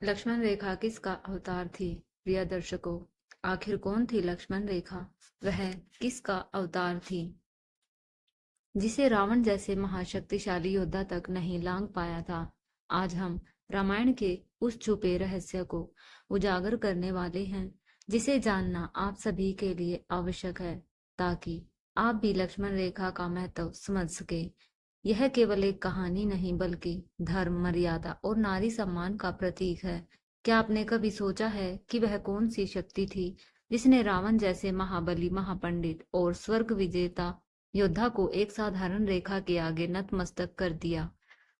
लक्ष्मण रेखा किसका अवतार थी? प्रिय दर्शकों, आखिर कौन थी लक्ष्मण रेखा? वह किसका अवतार थी जिसे रावण जैसे महाशक्तिशाली योद्धा तक नहीं लांग पाया था? आज हम रामायण के उस छुपे रहस्य को उजागर करने वाले हैं, जिसे जानना आप सभी के लिए आवश्यक है, ताकि आप भी लक्ष्मण रेखा का महत्व समझ सके। यह केवल एक कहानी नहीं, बल्कि धर्म, मर्यादा और नारी सम्मान का प्रतीक है। क्या आपने कभी सोचा है कि वह कौन सी शक्ति थी जिसने रावण जैसे महाबली, महापंडित और स्वर्ग विजेता योद्धा को एक साधारण रेखा के आगे नतमस्तक कर दिया?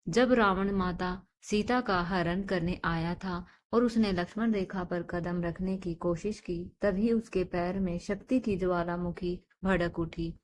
जब रावण माता सीता का हरण करने आया था और उसने लक्ष्मण रेखा पर कदम रखने की कोशिश की, तभी उसके पैर में शक्ति की ज्वालामुखी भड़क उठी।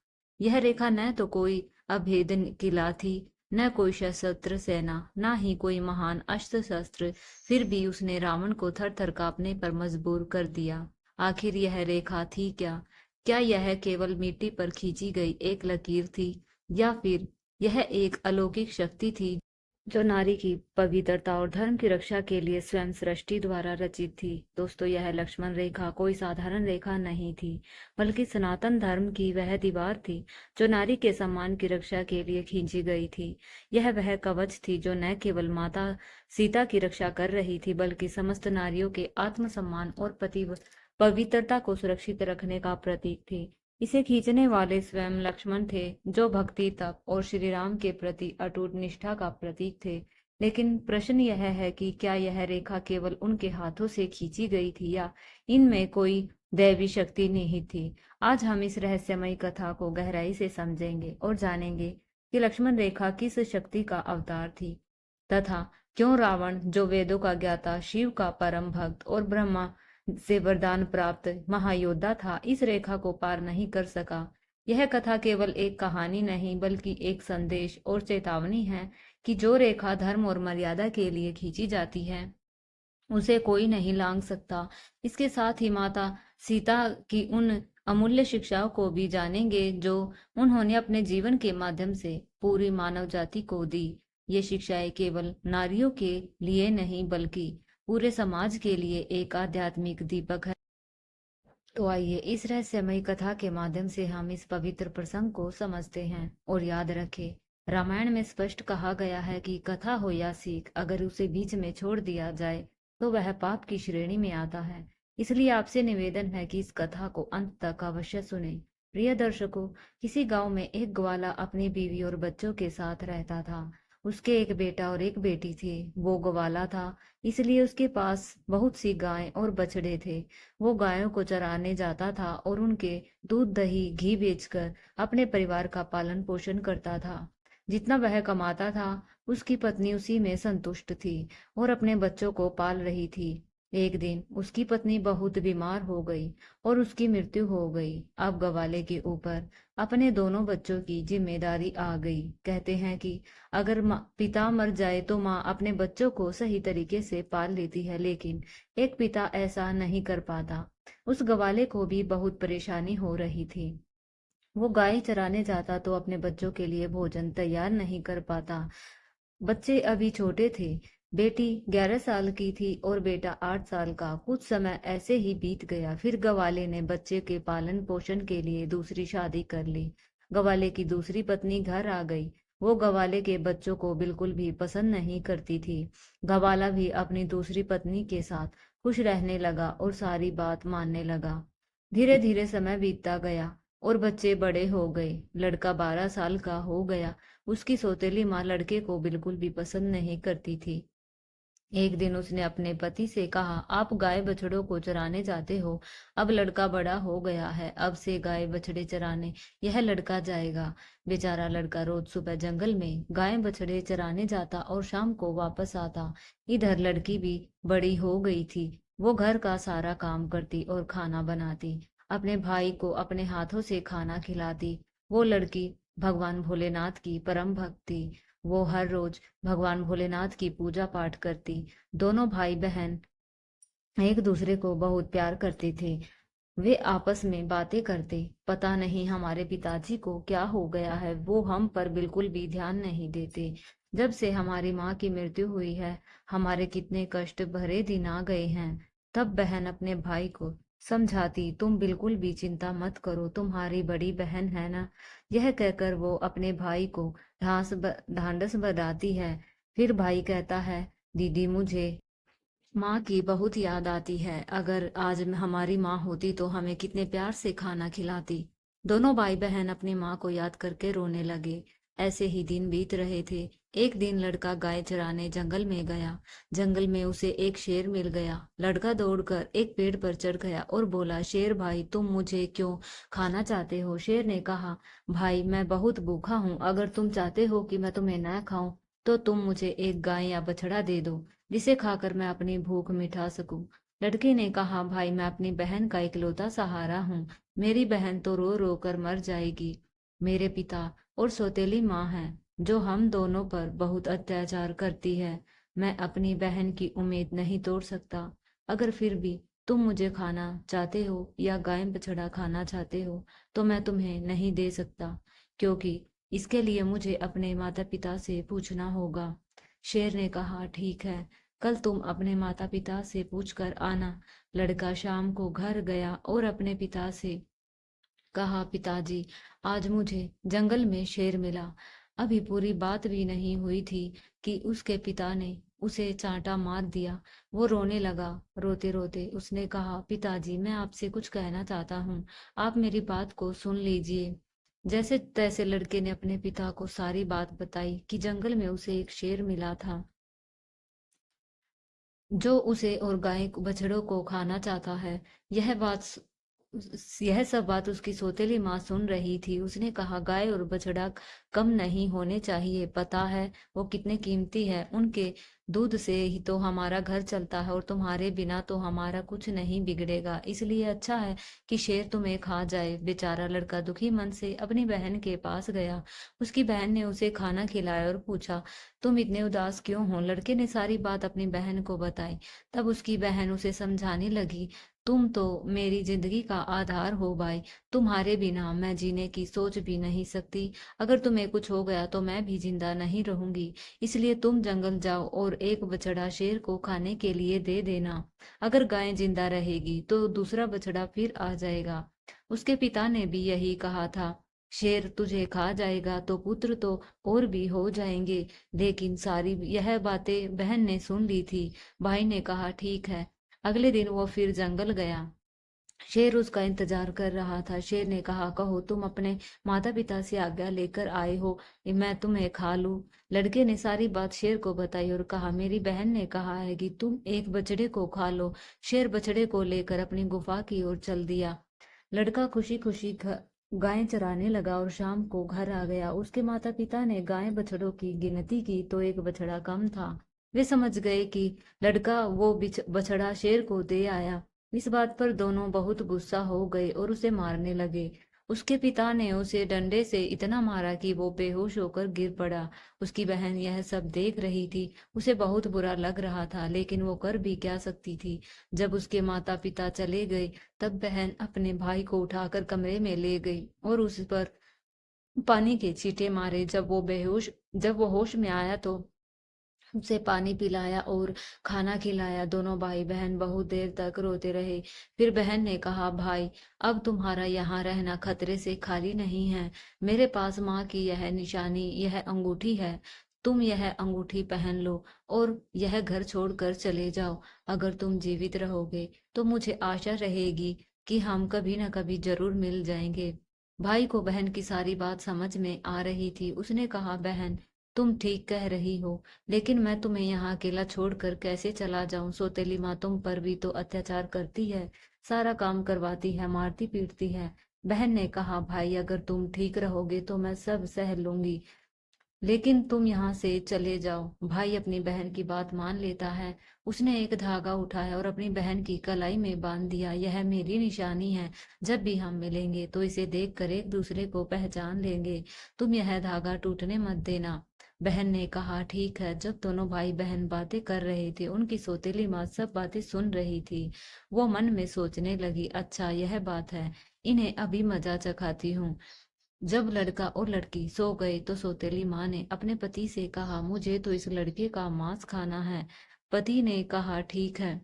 यह रेखा न तो कोई अभेद्य किला थी, न कोई सशस्त्र सेना, न ही कोई महान अस्त्र शस्त्र, फिर भी उसने रावण को थर थर कांपने पर मजबूर कर दिया। आखिर यह रेखा थी क्या? क्या यह केवल मिट्टी पर खींची गई एक लकीर थी, या फिर यह एक अलौकिक शक्ति थी जो नारी की पवित्रता और धर्म की रक्षा के लिए स्वयं सृष्टि द्वारा रचित थी? दोस्तों, यह लक्ष्मण रेखा कोई साधारण रेखा नहीं थी, बल्कि सनातन धर्म की वह दीवार थी जो नारी के सम्मान की रक्षा के लिए खींची गई थी। यह वह कवच थी जो न केवल माता सीता की रक्षा कर रही थी, बल्कि समस्त नारियों के आत्मसम्मान और पवित्रता को सुरक्षित रखने का प्रतीक थी। इसे खींचने वाले स्वयं लक्ष्मण थे, जो भक्ति, तप और श्री राम के प्रति अटूट निष्ठा का प्रतीक थे। लेकिन प्रश्न यह है कि क्या यह रेखा केवल उनके हाथों से खींची गई थी, या इनमें कोई दैवी शक्ति निहित थी? आज हम इस रहस्यमयी कथा को गहराई से समझेंगे और जानेंगे कि लक्ष्मण रेखा किस शक्ति का अवतार थी, तथा क्यों रावण, जो वेदों का ज्ञाता, शिव का परम भक्त और ब्रह्मा से वरदान प्राप्त महायोद्धा था, इस रेखा को पार नहीं कर सका। यह कथा केवल एक कहानी नहीं, बल्कि एक संदेश और चेतावनी है कि जो रेखा धर्म और मर्यादा के लिए खींची जाती है, उसे कोई नहीं लांघ सकता। इसके साथ ही माता सीता की उन अमूल्य शिक्षाओं को भी जानेंगे जो उन्होंने अपने जीवन के माध्यम से पूरी मानव जाति को दी। ये शिक्षाएं केवल नारियों के लिए नहीं, बल्कि पूरे समाज के लिए एक आध्यात्मिक दीपक है। तो आइए इस रहस्यमयी कथा के माध्यम से हम इस पवित्र प्रसंग को समझते हैं। और याद रखें, रामायण में स्पष्ट कहा गया है कि कथा हो या सीख, अगर उसे बीच में छोड़ दिया जाए तो वह पाप की श्रेणी में आता है। इसलिए आपसे निवेदन है कि इस कथा को अंत तक अवश्य सुने। प्रिय दर्शकों, किसी गांव में एक ग्वाला अपनी बीवी और बच्चों के साथ रहता था। उसके एक बेटा और एक बेटी थी। वो ग्वाला था, इसलिए उसके पास बहुत सी गायें और बछड़े थे। वो गायों को चराने जाता था और उनके दूध, दही, घी बेचकर अपने परिवार का पालन पोषण करता था। जितना वह कमाता था, उसकी पत्नी उसी में संतुष्ट थी और अपने बच्चों को पाल रही थी। एक दिन उसकी पत्नी बहुत बीमार हो गई और उसकी मृत्यु हो गई। अब गवाले के ऊपर अपने दोनों बच्चों की जिम्मेदारी आ गई। कहते हैं कि अगर पिता मर जाए तो माँ अपने बच्चों को सही तरीके से पाल लेती है, लेकिन एक पिता ऐसा नहीं कर पाता। उस गवाले को भी बहुत परेशानी हो रही थी। वो गाय चराने जाता तो अपने बच्चों के लिए भोजन तैयार नहीं कर पाता। बच्चे अभी छोटे थे। बेटी 11 साल की थी और बेटा 8 साल का। कुछ समय ऐसे ही बीत गया। फिर गवाले ने बच्चे के पालन पोषण के लिए दूसरी शादी कर ली। गवाले की दूसरी पत्नी घर आ गई। वो गवाले के बच्चों को बिल्कुल भी पसंद नहीं करती थी। गवाला भी अपनी दूसरी पत्नी के साथ खुश रहने लगा और सारी बात मानने लगा। धीरे धीरे समय बीतता गया और बच्चे बड़े हो गए। लड़का 12 साल का हो गया। उसकी सौतेली माँ लड़के को बिल्कुल भी पसंद नहीं करती थी। एक दिन उसने अपने पति से कहा, आप गाय बछड़ों को चराने जाते हो। अब लड़का बड़ा हो गया है, अब से गाय बछड़े चराने यह लड़का जाएगा। बेचारा लड़का रोज सुबह जंगल में गाय बछड़े चराने जाता और शाम को वापस आता। इधर लड़की भी बड़ी हो गई थी। वो घर का सारा काम करती और खाना बनाती, अपने भाई को अपने हाथों से खाना खिलाती। वो लड़की भगवान भोलेनाथ की परम भक्त थी। वो हर रोज भगवान भोलेनाथ की पूजा पाठ करती। दोनों भाई बहन एक दूसरे को बहुत प्यार करते थे। वे आपस में बातें करते, पता नहीं हमारे पिताजी को क्या हो गया है, वो हम पर बिल्कुल भी ध्यान नहीं देते। जब से हमारी माँ की मृत्यु हुई है, हमारे कितने कष्ट भरे दिन आ गए हैं। तब बहन अपने भाई को समझाती, तुम बिल्कुल भी चिंता मत करो, तुम्हारी बड़ी बहन है ना। यह कहकर वो अपने भाई को ढांढस बंधाती है। फिर भाई कहता है, दीदी मुझे माँ की बहुत याद आती है। अगर आज हमारी माँ होती तो हमें कितने प्यार से खाना खिलाती। दोनों भाई बहन अपनी माँ को याद करके रोने लगे। ऐसे ही दिन बीत रहे थे। एक दिन लड़का गाय चराने जंगल में गया। जंगल में उसे एक शेर मिल गया। लड़का दौड़कर एक पेड़ पर चढ़ गया और बोला, शेर भाई तुम मुझे क्यों खाना चाहते हो? शेर ने कहा, भाई मैं बहुत भूखा हूँ, अगर तुम चाहते हो कि मैं तुम्हें न खाऊं तो तुम मुझे एक गाय या बछड़ा दे दो, जिसे खाकर मैं अपनी भूख मिटा सकूं। लड़के ने कहा, भाई मैं अपनी बहन का इकलौता सहारा हूँ, मेरी बहन तो रो रो कर मर जाएगी। मेरे पिता और सौतेली माँ है जो हम दोनों पर बहुत अत्याचार करती है। मैं अपनी बहन की उम्मीद नहीं तोड़ सकता। अगर फिर भी तुम मुझे खाना चाहते हो या गाय बछड़ा खाना चाहते हो तो मैं तुम्हें नहीं दे सकता, क्योंकि इसके लिए मुझे अपने माता पिता से पूछना होगा। शेर ने कहा, ठीक है, कल तुम अपने माता पिता से पूछकर आना। लड़का शाम को घर गया और अपने पिता से कहा, पिताजी आज मुझे जंगल में शेर मिला। अभी पूरी बात भी नहीं हुई थी कि उसके पिता ने उसे चांटा मार दिया। वो रोने लगा। रोते रोते उसने कहा, पिताजी मैं आपसे कुछ कहना चाहता हूँ, आप मेरी बात को सुन लीजिए। जैसे तैसे लड़के ने अपने पिता को सारी बात बताई कि जंगल में उसे एक शेर मिला था जो उसे और गाय बछड़ों को खाना चाहता है। यह बात यह सब बात उसकी सौतेली माँ सुन रही थी। उसने कहा, गाय और बछड़ा कम नहीं होने चाहिए, पता है वो कितने कीमती है। उनके दूध से ही तो हमारा घर चलता है और तुम्हारे बिना तो हमारा कुछ नहीं बिगड़ेगा, इसलिए अच्छा है कि शेर तुम्हें खा जाए। बेचारा लड़का दुखी मन से अपनी बहन के पास गया। उसकी बहन ने उसे खाना खिलाया और पूछा, तुम इतने उदास क्यों हो? लड़के ने सारी बात अपनी बहन को बताई। तब उसकी बहन उसे समझाने लगी, तुम तो मेरी जिंदगी का आधार हो भाई, तुम्हारे बिना मैं जीने की सोच भी नहीं सकती। अगर तुम्हें कुछ हो गया तो मैं भी जिंदा नहीं रहूंगी, इसलिए तुम जंगल जाओ और एक बछड़ा शेर को खाने के लिए दे देना। अगर गाय जिंदा रहेगी तो दूसरा बछड़ा फिर आ जाएगा। उसके पिता ने भी यही कहा था, शेर तुझे खा जाएगा तो पुत्र तो और भी हो जाएंगे। लेकिन सारी यह बातें बहन ने सुन ली थी। भाई ने कहा, ठीक है। अगले दिन वो फिर जंगल गया। शेर उसका इंतजार कर रहा था। शेर ने कहा, कहो तुम अपने माता पिता से आज्ञा लेकर आए हो, मैं तुम्हें खा लूं। लड़के ने सारी बात शेर को बताई और कहा, मेरी बहन ने कहा है कि तुम एक बछड़े को खा लो। शेर बछड़े को लेकर अपनी गुफा की ओर चल दिया। लड़का खुशी खुशी गायें चराने लगा और शाम को घर आ गया। उसके माता पिता ने गाय बछड़ों की गिनती की तो एक बछड़ा कम था। वे समझ गए कि लड़का वो बछड़ा शेर को दे आया। इस बात पर दोनों बहुत गुस्सा हो गए और उसे मारने लगे। उसके पिता ने उसे डंडे से इतना मारा कि वो बेहोश होकर गिर पड़ा। उसकी बहन यह सब देख रही थी। उसे बहुत बुरा लग रहा था, लेकिन वो कर भी क्या सकती थी। जब उसके माता पिता चले गए तब बहन अपने भाई को उठाकर कमरे में ले गई और उस पर पानी के छींटे मारे। जब वो होश में आया तो उसे पानी पिलाया और खाना खिलाया। दोनों भाई बहन बहुत देर तक रोते रहे। फिर बहन ने कहा, भाई अब तुम्हारा यहाँ रहना खतरे से खाली नहीं है। मेरे पास माँ की यह निशानी, यह अंगूठी है। तुम यह अंगूठी पहन लो और यह घर छोड़कर चले जाओ। अगर तुम जीवित रहोगे तो मुझे आशा रहेगी कि हम कभी न कभी जरूर मिल जाएंगे। भाई को बहन की सारी बात समझ में आ रही थी। उसने कहा, बहन तुम ठीक कह रही हो, लेकिन मैं तुम्हें यहाँ अकेला छोड़कर कैसे चला जाऊं? सौतेली माँ तुम पर भी तो अत्याचार करती है, सारा काम करवाती है, मारती पीटती है। बहन ने कहा, भाई अगर तुम ठीक रहोगे तो मैं सब सह लूंगी, लेकिन तुम यहाँ से चले जाओ। भाई अपनी बहन की बात मान लेता है। उसने एक धागा उठाया और अपनी बहन की कलाई में बांध दिया। यह मेरी निशानी है, जब भी हम मिलेंगे तो इसे देखकर एक दूसरे को पहचान लेंगे। तुम यह धागा टूटने मत देना। बहन ने कहा, ठीक है। जब दोनों भाई बहन बातें कर रहे थे, उनकी सौतेली माँ सब बातें सुन रही थी। वो मन में सोचने लगी, अच्छा यह बात है, इन्हें अभी मजा चखाती हूँ। जब लड़का और लड़की सो गए तो सौतेली माँ ने अपने पति से कहा, मुझे तो इस लड़के का मांस खाना है। पति ने कहा, ठीक है,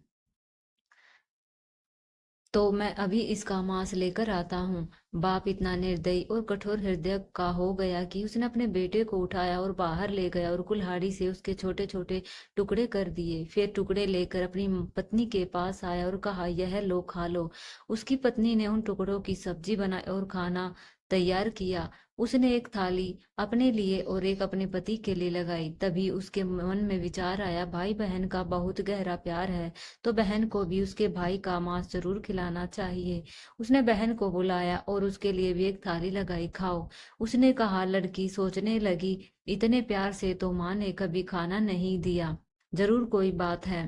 तो मैं अभी इसका मांस लेकर आता हूँ। बाप इतना निर्दयी और कठोर हृदय का हो गया कि उसने अपने बेटे को उठाया और बाहर ले गया और कुल्हाड़ी से उसके छोटे छोटे टुकड़े कर दिए। फिर टुकड़े लेकर अपनी पत्नी के पास आया और कहा, यह लो, खा लो। उसकी पत्नी ने उन टुकड़ों की सब्जी बनाई और खाना तैयार किया। उसने एक थाली अपने लिए और एक अपने पति के लिए लगाई। तभी उसके मन में विचार आया, भाई बहन का बहुत गहरा प्यार है, तो बहन को भी उसके भाई का मांस जरूर खिलाना चाहिए। उसने बहन को बुलाया और उसके लिए भी एक थाली लगाई, खाओ। उसने कहा। लड़की सोचने लगी, इतने प्यार से तो माँ ने कभी खाना नहीं दिया, जरूर कोई बात है।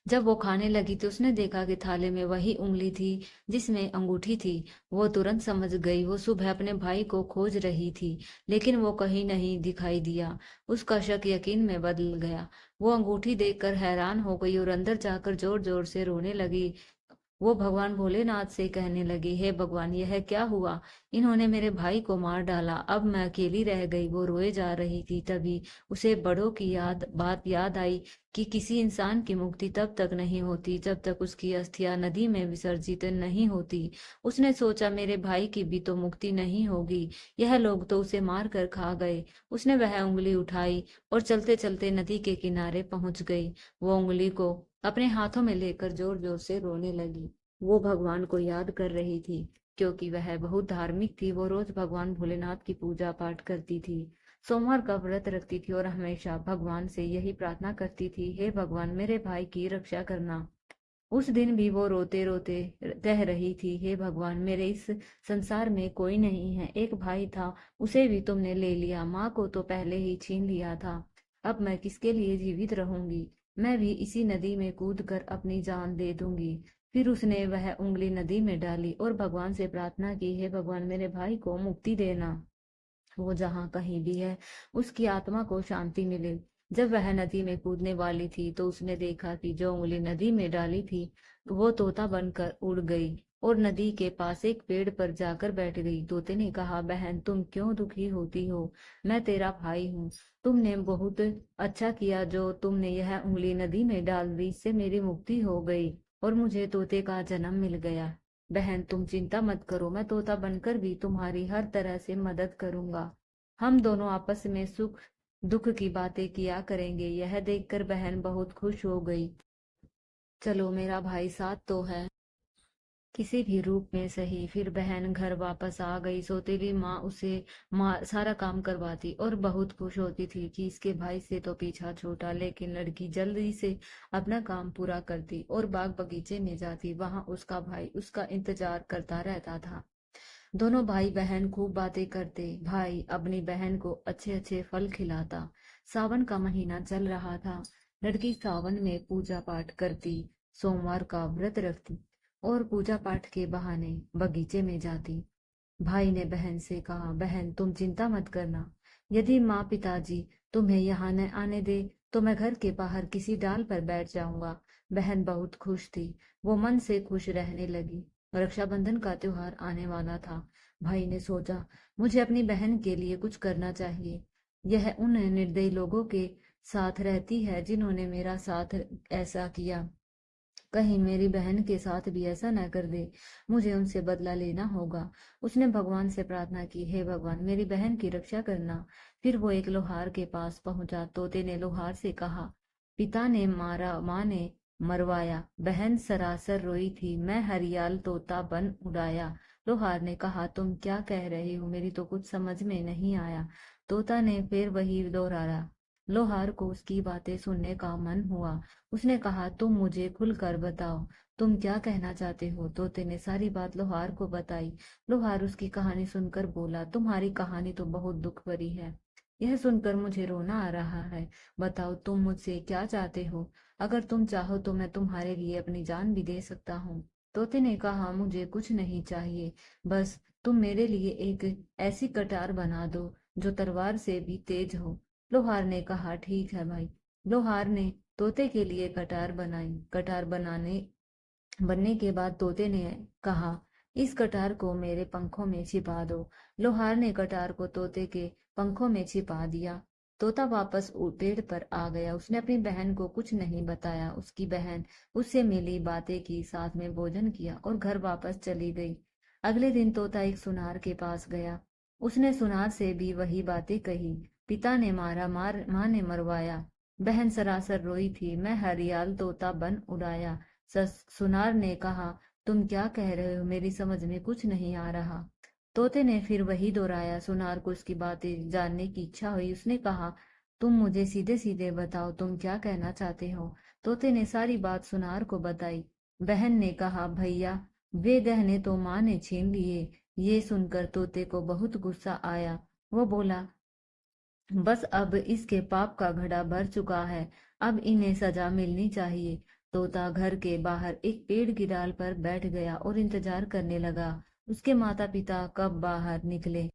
जब वो खाने लगी तो उसने देखा कि थाले में वही उंगली थी जिसमें अंगूठी थी। वो तुरंत समझ गई, वो सुबह अपने भाई को खोज रही थी, लेकिन वो कहीं नहीं दिखाई दिया। उसका शक यकीन में बदल गया। वो अंगूठी देखकर हैरान हो गई और अंदर जाकर जोर जोर से रोने लगी। वो भगवान भोलेनाथ से कहने लगी, हे भगवान, यह क्या हुआ? इन्होंने मेरे भाई को मार डाला, अब मैं अकेली रह गई। वो रोए जा रही थी। तभी उसे बड़ों की बात याद आई कि किसी इंसान की मुक्ति तब तक नहीं होती जब तक उसकी अस्थियां नदी में विसर्जित नहीं होती। उसने सोचा, मेरे भाई की भी तो मुक्ति नहीं होगी, यह लोग तो उसे मार कर खा गए। उसने वह उंगली उठाई और चलते चलते नदी के किनारे पहुंच गई। वो उंगली को अपने हाथों में लेकर जोर जोर से रोने लगी। वो भगवान को याद कर रही थी, क्योंकि वह बहुत धार्मिक थी। वो रोज भगवान भोलेनाथ की पूजा पाठ करती थी, सोमवार का व्रत रखती थी और हमेशा भगवान से यही प्रार्थना करती थी, हे भगवान, मेरे भाई की रक्षा करना। उस दिन भी वो रोते रोते कह रही थी, हे भगवान, मेरे इस संसार में कोई नहीं है। एक भाई था, उसे भी तुमने ले लिया, माँ को तो पहले ही छीन लिया था। अब मैं किसके लिए जीवित रहूंगी? मैं भी इसी नदी में कूद कर अपनी जान दे दूंगी। फिर उसने वह उंगली नदी में डाली और भगवान से प्रार्थना की, हे भगवान, मेरे भाई को मुक्ति देना। वो जहाँ कहीं भी है, उसकी आत्मा को शांति मिले। जब वह नदी में कूदने वाली थी तो उसने देखा कि जो उंगली नदी में डाली थी वो तोता बनकर उड़ गई और नदी के पास एक पेड़ पर जाकर बैठ गई। तोते ने कहा, बहन, तुम क्यों दुखी होती हो? मैं तेरा भाई हूँ। तुमने बहुत अच्छा किया जो तुमने यह उंगली नदी में डाल दी, इससे मेरी मुक्ति हो गई और मुझे तोते का जन्म मिल गया। बहन, तुम चिंता मत करो, मैं तोता बनकर भी तुम्हारी हर तरह से मदद करूंगा। हम दोनों आपस में सुख दुख की बातें किया करेंगे। यह देखकर बहन बहुत खुश हो गई। चलो, मेरा भाई साथ तो है, किसी भी रूप में सही। फिर बहन घर वापस आ गई। सौतेली माँ उसे सारा काम करवाती और बहुत खुश होती थी कि इसके भाई से तो पीछा छूटा। लेकिन लड़की जल्दी से अपना काम पूरा करती और बाग बगीचे में जाती। वहां उसका भाई उसका इंतजार करता रहता था। दोनों भाई बहन खूब बातें करते। भाई अपनी बहन को अच्छे अच्छे फल खिलाता। सावन का महीना चल रहा था। लड़की सावन में पूजा पाठ करती, सोमवार का व्रत रखती और पूजा पाठ के बहाने बगीचे में जाती। भाई ने बहन से कहा, बहन, तुम चिंता मत करना। यदि माँ पिताजी तुम्हें यहाँ न आने दे तो मैं घर के बाहर किसी डाल पर बैठ जाऊंगा। बहन बहुत खुश थी। वो मन से खुश रहने लगी। रक्षाबंधन का त्योहार आने वाला था। भाई ने सोचा, मुझे अपनी बहन के लिए कुछ करना चाहिए। यह उन निर्दयी लोगों के साथ रहती है जिन्होंने मेरा साथ ऐसा किया। कहीं मेरी बहन के साथ भी ऐसा न कर दे। मुझे उनसे बदला लेना होगा। उसने भगवान से प्रार्थना की, हे भगवान, मेरी बहन की रक्षा करना। फिर वो एक लोहार के पास पहुंचा। तोते ने लोहार से कहा, पिता ने मारा, माँ ने मरवाया, बहन सरासर रोई थी, मैं हरियाल तोता बन उड़ाया। लोहार ने कहा, तुम क्या कह रहे हो? मेरी तो कुछ समझ में नहीं आया। तोता ने फिर वही दोहराया। लोहार को उसकी बातें सुनने का मन हुआ। उसने कहा, तुम मुझे खुलकर बताओ, तुम क्या कहना चाहते हो? तोते ने सारी बात लोहार को बताई। लोहार उसकी कहानी सुनकर बोला, तुम्हारी कहानी तो बहुत दुख भरी है। यह सुनकर मुझे रोना आ रहा है। बताओ, तुम मुझसे क्या चाहते हो? अगर तुम चाहो तो मैं तुम्हारे लिए अपनी जान भी दे सकता हूँ। तोते ने कहा, मुझे कुछ नहीं चाहिए, बस तुम मेरे लिए एक ऐसी कटार बना दो जो तलवार से भी तेज हो। लोहार ने कहा, ठीक है भाई। लोहार ने तोते के लिए कटार बनाई। कटार बनने के बाद तोते ने कहा, इस कटार को मेरे पंखों में छिपा दो। लोहार ने कटार को तोते के पंखों में छिपा दिया। तोता वापस पेड़ पर आ गया। उसने अपनी बहन को कुछ नहीं बताया। उसकी बहन उससे मिली, बातें की, साथ में भोजन किया और घर वापस चली गई। अगले दिन तोता एक सुनार के पास गया। उसने सुनार से भी वही बातें कही। पिता ने मारा, माँ ने मरवाया। बहन सरासर रोई थी। मैं हरियाल तोता बन उड़ाया। सुनार ने कहा, तुम क्या कह रहे हो? मेरी समझ में कुछ नहीं आ रहा। तोते ने फिर वही दोहराया। सुनार को उसकी बातें जानने की इच्छा हुई। उसने कहा, तुम मुझे सीधे सीधे बताओ, तुम क्या कहना चाहते हो? तोते ने सारी बात सुनार को बताई। बहन ने कहा, भैया, वे गहने तो माँ ने छीन लिए। ये सुनकर तोते को बहुत गुस्सा आया। वो बोला, बस अब इसके पाप का घड़ा भर चुका है। अब इन्हें सजा मिलनी चाहिए। तोता घर के बाहर एक पेड़ की डाल पर बैठ गया और इंतजार करने लगा। उसके माता पिता कब बाहर निकले।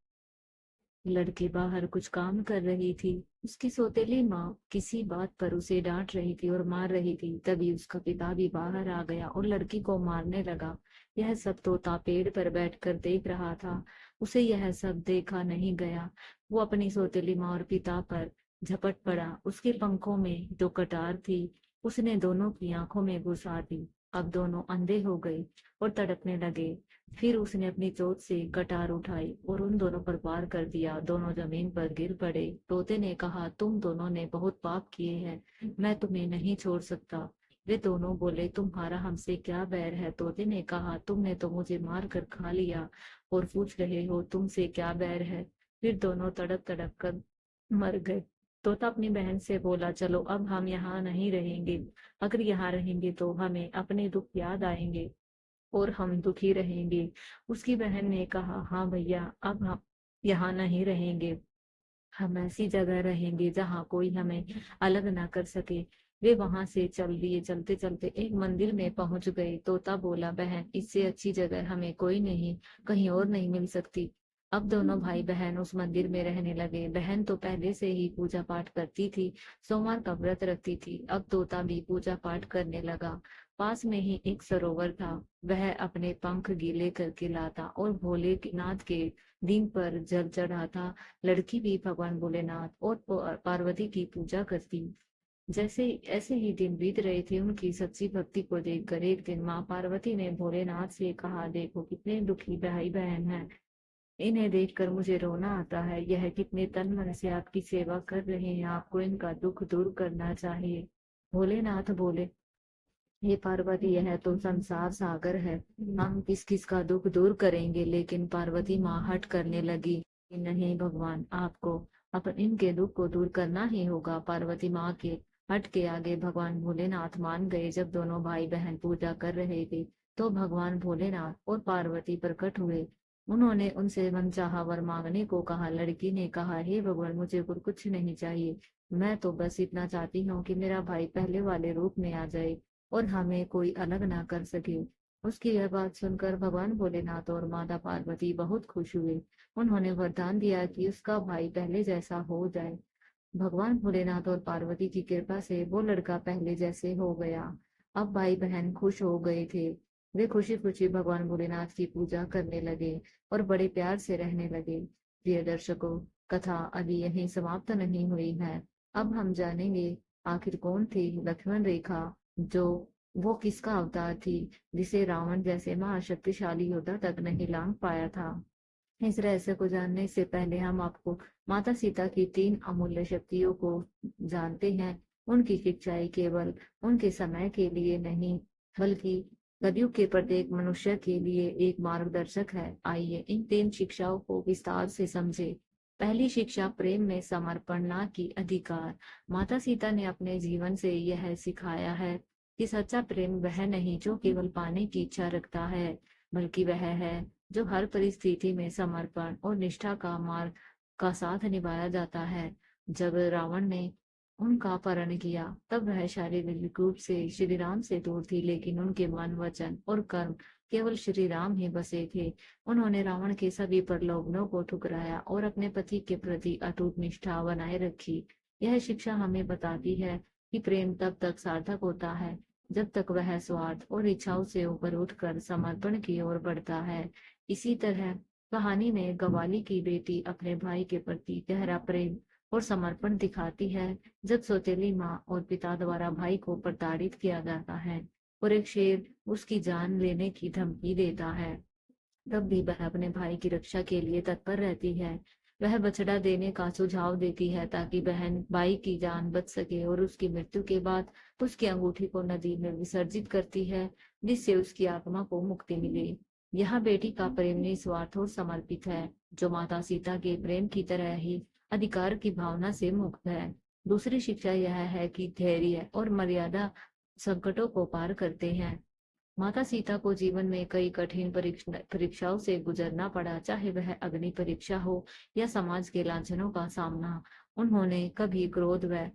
लड़की बाहर कुछ काम कर रही थी। उसकी सौतेली माँ किसी बात पर उसे डांट रही थी और मार रही थी। तभी उसका पिता भी बाहर आ गया और लड़की को मारने लगा। यह सब तोता पेड़ पर बैठकर देख रहा था। उसे यह सब देखा नहीं गया। वो अपनी सौतेली माँ और पिता पर झपट पड़ा। उसके पंखों में जो कटार थी उसने दोनों की आंखों में घुसा दी। अब दोनों अंधे हो गए और तड़पने लगे। फिर उसने अपनी चोट से कटार उठाई और उन दोनों पर वार कर दिया। दोनों जमीन पर गिर पड़े। तोते ने कहा, तुम दोनों ने बहुत पाप किए हैं, मैं तुम्हें नहीं छोड़ सकता। वे दोनों बोले, तुम्हारा हमसे क्या बैर है? तोते ने कहा, तुमने तो मुझे मार कर खा लिया और पूछ रहे हो तुमसे क्या बैर है। फिर दोनों तड़प तड़प कर मर गए। तोता अपनी बहन से बोला, चलो अब हम यहाँ नहीं रहेंगे। अगर यहाँ रहेंगे तो हमें अपने दुख याद आएंगे और हम दुखी रहेंगे। उसकी बहन ने कहा, हाँ भैया, अब हम यहाँ नहीं रहेंगे। हम ऐसी जगह रहेंगे जहाँ कोई हमें अलग ना कर सके। वे वहां से चल दिए। चलते चलते एक मंदिर में पहुंच गए। तोता बोला, बहन, इससे अच्छी जगह हमें कोई नहीं, कहीं और नहीं मिल सकती। अब दोनों भाई बहन उस मंदिर में रहने लगे। बहन तो पहले से ही पूजा पाठ करती थी, सोमवार का व्रत रखती थी। अब तोता भी पूजा पाठ करने लगा। पास में ही एक सरोवर था। वह अपने पंख गीले करके लाता और भोलेनाथ के दिन पर जल चढ़ाता। लड़की भी भगवान भोलेनाथ और पार्वती की पूजा करती। जैसे ऐसे ही दिन बीत रहे थे। उनकी सच्ची भक्ति को देखकर एक दिन माँ पार्वती ने भोलेनाथ से कहा, देखो कितने दुखी भाई बहन हैं। इन्हें देखकर मुझे रोना आता है। यह कितने तन मन से आपकी सेवा कर रहे हैं। आपको इनका दुख दूर करना चाहिए। भोलेनाथ बोले, हे पार्वती, यह तो संसार सागर है, हम किस किस का दुख दूर करेंगे। लेकिन पार्वती माँ हट करने लगी कि नहीं भगवान, आपको अपन इनके दुख को दूर करना ही होगा। पार्वती माँ के हट के आगे भगवान भोलेनाथ मान गए। जब दोनों भाई बहन पूजा कर रहे थे तो भगवान भोलेनाथ और पार्वती प्रकट हुए। उन्होंने उनसे मनचाहा वर मांगने को कहा। लड़की ने कहा, हे भगवान, मुझे कुछ नहीं चाहिए। मैं तो बस इतना चाहती हूँ कि मेरा भाई पहले वाले रूप में आ जाए और हमें कोई अलग ना कर सके। उसकी यह बात सुनकर भगवान भोलेनाथ और माता पार्वती बहुत खुश हुए। उन्होंने वरदान दिया कि उसका भाई पहले जैसा हो जाए। भगवान भोलेनाथ और पार्वती की कृपा से वो लड़का पहले जैसे हो गया। अब भाई बहन खुश हो गए थे। वे खुशी खुशी भगवान भोलेनाथ की पूजा करने लगे और बड़े प्यार से रहने लगे। प्रिय दर्शकों, कथा अभी यहीं समाप्त नहीं हुई है। अब हम जानेंगे आखिर कौन थी लक्ष्मण रेखा, जो वो किसका अवतार थी जिसे रावण जैसे महाशक्तिशाली योद्धा तक नहीं लांग पाया था। इस रहस्य को जानने से पहले हम आपको माता सीता की 3 अमूल्य शक्तियों को जानते हैं। उनकी शिक्षाएं केवल उनके समय के लिए नहीं, बल्कि कलयुग के प्रत्येक मनुष्य के लिए एक मार्गदर्शक है। आइए इन 3 शिक्षाओं को विस्तार से समझे। पहली शिक्षा, प्रेम में समर्पण न की अधिकार। माता सीता ने अपने जीवन से यह सिखाया है कि सच्चा प्रेम वह नहीं जो केवल पाने की इच्छा रखता है, बल्कि वह है जो हर परिस्थिति में समर्पण और निष्ठा का मार्ग का साथ निभाया जाता है। जब रावण ने उनका अपहरण किया तब वह शारीरिक रूप से श्री राम से दूर थी, लेकिन उनके मन, वचन और कर्म केवल श्री राम ही बसे थे। उन्होंने रावण के सभी प्रलोभनों को ठुकराया और अपने पति के प्रति अटूट निष्ठा बनाए रखी। यह शिक्षा हमें बताती है कि प्रेम तब तक सार्थक होता है जब तक वह स्वार्थ और इच्छाओं से ऊपर उठकर समर्पण की ओर बढ़ता है। इसी तरह कहानी में गवाली की बेटी अपने भाई के प्रति गहरा प्रेम और समर्पण दिखाती है। जब सौतेली माँ और पिता द्वारा भाई को प्रताड़ित किया जाता है और एक शेर उसकी जान लेने की धमकी देता है, तब भी वह अपने भाई की रक्षा के लिए तत्पर रहती है। वह बछड़ा देने का सुझाव देती है ताकि बहन भाई की जान बच सके, और उसकी मृत्यु के बाद उसकी अंगूठी को नदी में विसर्जित करती है, जिससे उसकी आत्मा को मुक्ति मिले। यह बेटी का प्रेम निस्वार्थ और समर्पित है, जो माता सीता के प्रेम की तरह ही अधिकार की भावना से मुक्त है। दूसरी शिक्षा यह है कि धैर्य और मर्यादा संकटों को पार करते हैं। माता सीता को जीवन में कई कठिन परीक्षाओं से गुजरना पड़ा, चाहे वह अग्नि परीक्षा हो या समाज के लांछनों का सामना। उन्होंने कभी क्रोध व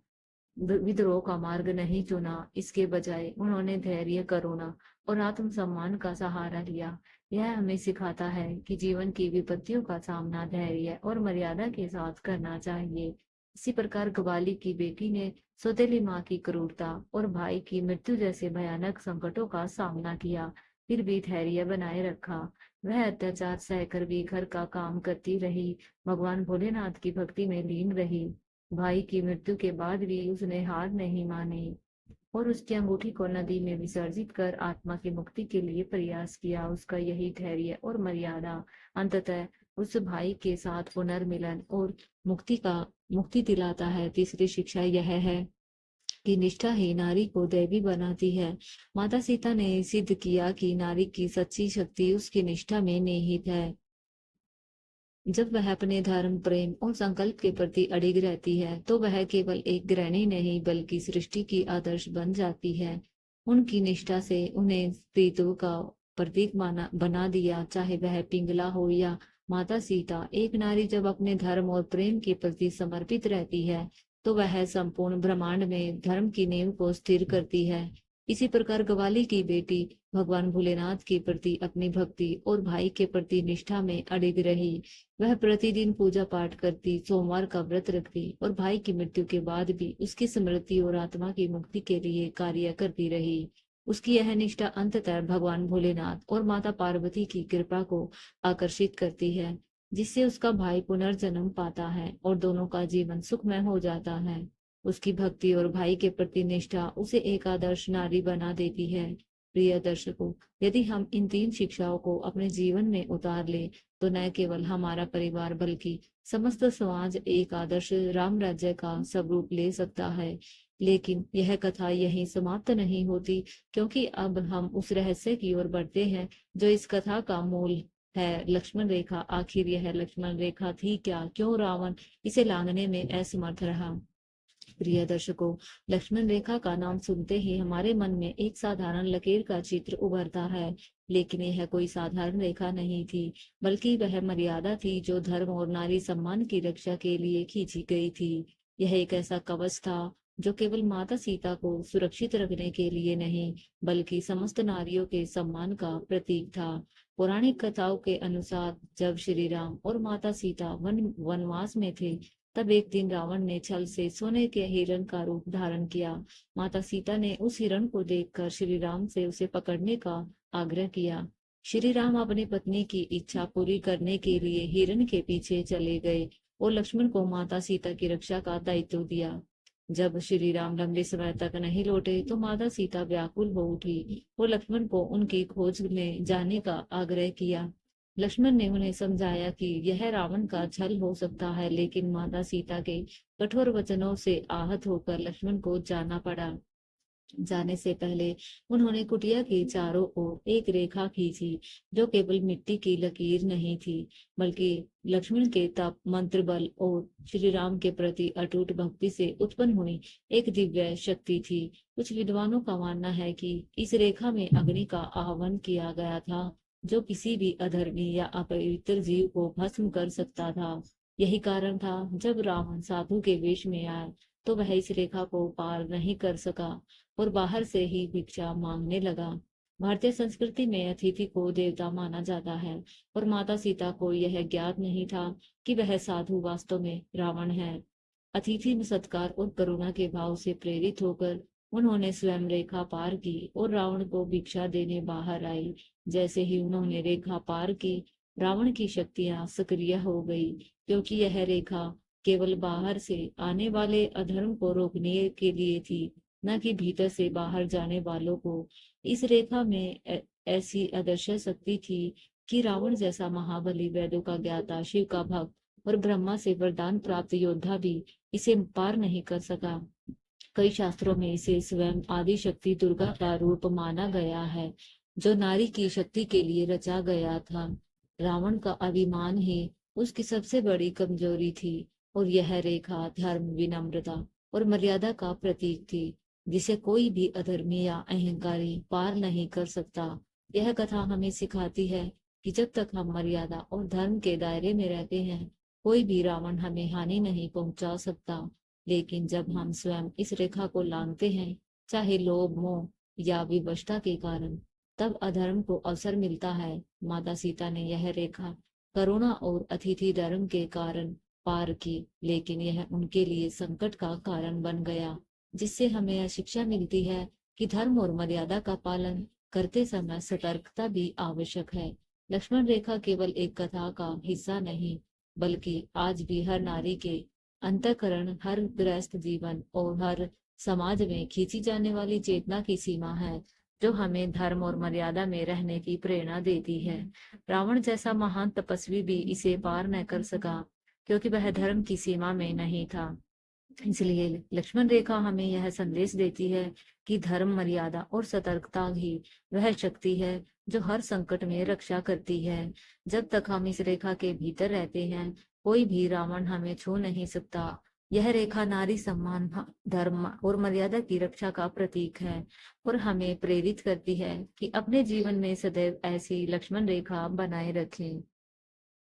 विद्रोह का मार्ग नहीं चुना, इसके बजाय उन्होंने धैर्य, करुणा और आत्मसम्मान का सहारा लिया। यह हमें सिखाता है कि जीवन की विपत्तियों का सामना धैर्य और मर्यादा के साथ करना चाहिए। इसी प्रकार ग्वाली की बेटी ने सौतेली माँ की क्रूरता और भाई की मृत्यु जैसे भयानक संकटों का सामना किया, फिर भी धैर्य बनाए रखा। वह अत्याचार सहकर भी घर का काम करती रही, भगवान भोलेनाथ की भक्ति में लीन रही। भाई की मृत्यु के बाद भी उसने हार नहीं मानी और उसकी अंगूठी को नदी में विसर्जित कर आत्मा की मुक्ति के लिए प्रयास किया। उसका यही धैर्य और मर्यादा अंततः उस भाई के साथ पुनर्मिलन और मुक्ति दिलाता है। तीसरी शिक्षा यह है कि निष्ठा ही नारी को दैवी बनाती है। माता सीता ने सिद्ध किया कि नारी की सच्ची शक्ति उसकी निष्ठा में निहित है। जब वह अपने धर्म, प्रेम और संकल्प के प्रति अडिग रहती है, तो वह केवल एक गृहिणी नहीं बल्कि सृष्टि की आदर्श बन जाती है। उनकी निष्ठा से उन्हें स्त्रीत्व का प्रतीक बना दिया, चाहे वह पिंगला हो या माता सीता। एक नारी जब अपने धर्म और प्रेम के प्रति समर्पित रहती है, तो वह संपूर्ण ब्रह्मांड में धर्म की नींव को स्थिर करती है। इसी प्रकार ग्वाली की बेटी भगवान भोलेनाथ के प्रति अपनी भक्ति और भाई के प्रति निष्ठा में अडिग रही। वह प्रतिदिन पूजा पाठ करती, सोमवार का व्रत रखती और भाई की मृत्यु के बाद भी उसकी स्मृति और आत्मा की मुक्ति के लिए कार्य करती रही। उसकी यह निष्ठा अंततः भगवान भोलेनाथ और माता पार्वती की कृपा को आकर्षित करती है, जिससे उसका भाई पुनर्जन्म पाता है और दोनों का जीवन सुखमय हो जाता है। उसकी भक्ति और भाई के प्रति निष्ठा उसे एक आदर्श नारी बना देती है। प्रिय दर्शकों, यदि हम इन तीन शिक्षाओं को अपने जीवन में उतार ले, तो न केवल हमारा परिवार बल्कि समस्त समाज एक आदर्श राम राज्य का स्वरूप ले सकता है। लेकिन यह कथा यहीं समाप्त नहीं होती, क्योंकि अब हम उस रहस्य की ओर बढ़ते हैं जो इस कथा का मूल है, लक्ष्मण रेखा। आखिर यह लक्ष्मण रेखा थी क्या? क्यों रावण इसे लांघने में असमर्थ रहा? प्रिय दर्शकों, लक्ष्मण रेखा का नाम सुनते ही हमारे मन में एक साधारण लकीर का चित्र उभरता है, लेकिन यह कोई साधारण रेखा नहीं थी, बल्कि वह मर्यादा थी जो धर्म और नारी सम्मान की रक्षा के लिए खींची गई थी। यह एक ऐसा कवच था जो केवल माता सीता को सुरक्षित रखने के लिए नहीं, बल्कि समस्त नारियों के सम्मान का प्रतीक था। पौराणिक कथाओं के अनुसार जब श्री राम और माता सीता वनवास में थे, तब एक दिन रावण ने छल से सोने के हिरण का रूप धारण किया। माता सीता ने उस हिरण को देखकर श्री राम से उसे पकड़ने का आग्रह किया। श्री राम अपनी पत्नी की इच्छा पूरी करने के लिए हिरण के पीछे चले गए और लक्ष्मण को माता सीता की रक्षा का दायित्व दिया। जब श्री राम लंबे समय तक नहीं लौटे, तो माता सीता व्याकुल हो उठी और लक्ष्मण को उनकी खोज में जाने का आग्रह किया। लक्ष्मण ने उन्हें समझाया कि यह रावण का छल हो सकता है, लेकिन माता सीता के कठोर वचनों से आहत होकर लक्ष्मण को जाना पड़ा। जाने से पहले उन्होंने कुटिया के चारों ओर एक रेखा खींची, जो केवल मिट्टी की लकीर नहीं थी, बल्कि लक्ष्मण के तप, मंत्र बल और श्री राम के प्रति अटूट भक्ति से उत्पन्न हुई एक दिव्य शक्ति थी। कुछ विद्वानों का मानना है कि इस रेखा में अग्नि का आह्वान किया गया था, जो किसी भी अधर्मी या अपवित्र जीव को भस्म कर सकता था। यही कारण था जब रावण साधु के वेश में आया, तो वह इस रेखा को पार नहीं कर सका और बाहर से ही भिक्षा मांगने लगा। भारतीय संस्कृति में अतिथि को देवता माना जाता है, और माता सीता को यह ज्ञात नहीं था कि वह साधु वास्तव में रावण है। अतिथि में सत्कार और करुणा के भाव से प्रेरित होकर उन्होंने स्वयं रेखा पार की और रावण को भिक्षा देने बाहर आई। जैसे ही उन्होंने रेखा पार की, रावण की शक्तियां सक्रिय हो गई, क्योंकि यह रेखा केवल बाहर से आने वाले अधर्म को रोकने के लिए थी, न कि भीतर से बाहर जाने वालों को। इस रेखा में ऐसी अदृश्य शक्ति थी कि रावण जैसा महाबली, वेदों का ज्ञाता, शिव का भक्त और ब्रह्मा से वरदान प्राप्त योद्धा भी इसे पार नहीं कर सका। कई शास्त्रों में इसे स्वयं आदि शक्ति दुर्गा का रूप माना गया है, जो नारी की शक्ति के लिए रचा गया था। रावण का अभिमान ही उसकी सबसे बड़ी कमजोरी थी, और यह रेखा धर्म, विनम्रता और मर्यादा का प्रतीक थी, जिसे कोई भी अधर्मी या अहंकारी पार नहीं कर सकता। यह कथा हमें सिखाती है कि जब तक हम मर्यादा और धर्म के दायरे में रहते हैं, कोई भी रावण हमें हानि नहीं पहुंचा सकता। लेकिन जब हम स्वयं इस रेखा को लांघते हैं, चाहे लोभ, मोह या विवशता के कारण, तब अधर्म को अवसर मिलता है। माता सीता ने यह रेखा करुणा और अतिथि धर्म के कारण पार की, लेकिन यह उनके लिए संकट का कारण बन गया, जिससे हमें यह शिक्षा मिलती है कि धर्म और मर्यादा का पालन करते समय सतर्कता भी आवश्यक है। लक्ष्मण रेखा केवल एक कथा का हिस्सा नहीं, बल्कि आज भी हर नारी के अंतःकरण, हर गृहस्थ जीवन और हर समाज में खींची जाने वाली चेतना की सीमा है, जो हमें धर्म और मर्यादा में रहने की प्रेरणा देती है। रावण जैसा महान तपस्वी भी इसे पार न कर सका, क्योंकि वह धर्म की सीमा में नहीं था। इसलिए लक्ष्मण रेखा हमें यह संदेश देती है कि धर्म, मर्यादा और सतर्कता ही वह शक्ति है जो हर संकट में रक्षा करती है। जब तक हम इस रेखा के भीतर रहते हैं, कोई भी रावण हमें छू नहीं सकता। यह रेखा नारी सम्मान, धर्म और मर्यादा की रक्षा का प्रतीक है, और हमें प्रेरित करती है कि अपने जीवन में सदैव ऐसी लक्ष्मण रेखा बनाए रखें।